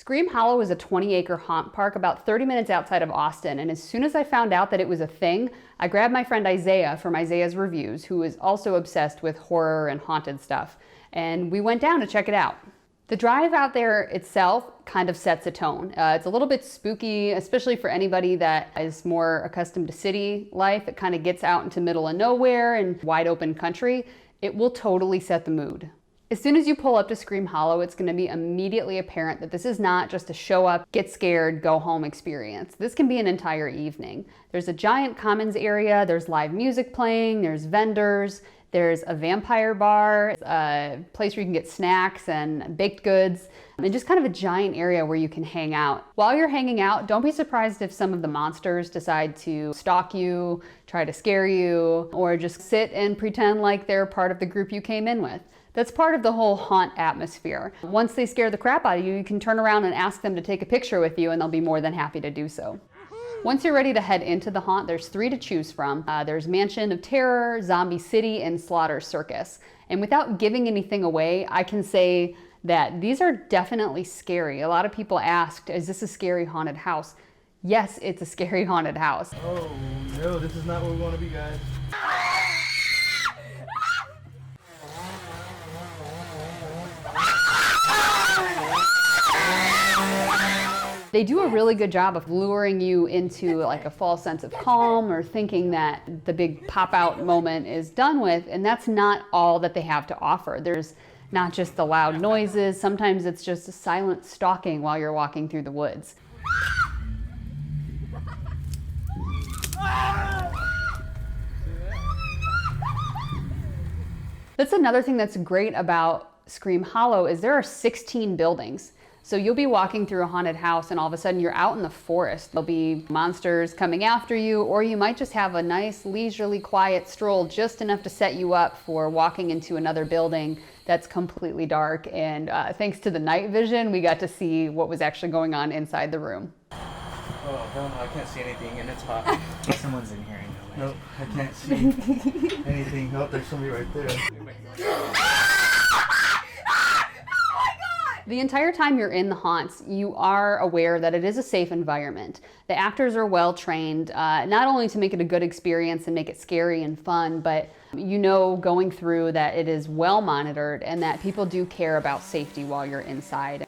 Scream Hollow is a 20-acre haunt park about 30 minutes outside of Austin, and as soon as I found out that it was a thing, I grabbed my friend Isaiah from Isaiah's Reviews, who is also obsessed with horror and haunted stuff, and we went down to check it out. The drive out there itself kind of sets a tone. It's a little bit spooky, especially for anybody that is more accustomed to city life. It kind of gets out into middle of nowhere and wide open country. It will totally set the mood. As soon as you pull up to Scream Hollow, it's going to be immediately apparent that this is not just a show up, get scared, go home experience. This can be an entire evening. There's a giant commons area, there's live music playing, there's vendors, there's a vampire bar, a place where you can get snacks and baked goods, and just kind of a giant area where you can hang out. While you're hanging out, don't be surprised if some of the monsters decide to stalk you, try to scare you, or just sit and pretend like they're part of the group you came in with. That's part of the whole haunt atmosphere. Once they scare the crap out of you, you can turn around and ask them to take a picture with you, and they'll be more than happy to do so. Once you're ready to head into the haunt, there's 3 to choose from. There's Mansion of Terror, Zombie City, and Slaughter Circus. And without giving anything away, I can say that these are definitely scary. A lot of people asked, is this a scary haunted house? Yes, it's a scary haunted house. Oh no, this is not where we want to be, guys. They do a really good job of luring you into like a false sense of calm or thinking that the big pop-out moment is done with, and that's not all that they have to offer. There's not just the loud noises, sometimes it's just a silent stalking while you're walking through the woods. That's another thing that's great about Scream Hollow is there are 16 buildings. So you'll be walking through a haunted house and all of a sudden you're out in the forest. There'll be monsters coming after you, or you might just have a nice leisurely quiet stroll just enough to set you up for walking into another building that's completely dark. And thanks to the night vision, we got to see what was actually going on inside the room. Oh hell no, I can't see anything and it's hot. Someone's in here, I know. Nope, I can't see anything. Nope, there's somebody right there. The entire time you're in the haunts, you are aware that it is a safe environment. The actors are well trained, not only to make it a good experience and make it scary and fun, but you know going through that it is well monitored and that people do care about safety while you're inside.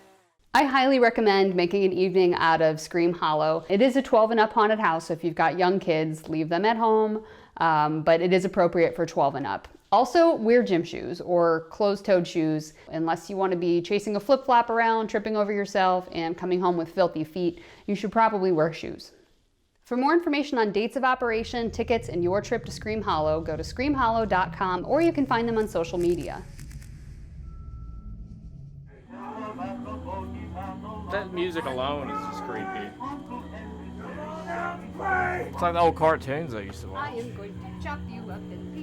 I highly recommend making an evening out of Scream Hollow. It is a 12 and up haunted house, so if you've got young kids, leave them at home, but it is appropriate for 12 and up. Also, wear gym shoes or closed-toed shoes unless you want to be chasing a flip-flop around, tripping over yourself, and coming home with filthy feet. You should probably wear shoes. For more information on dates of operation, tickets, and your trip to Scream Hollow, go to screamhollow.com, or you can find them on social media. That music alone is just creepy. It's like the old cartoons I used to watch. I am going to chop you up in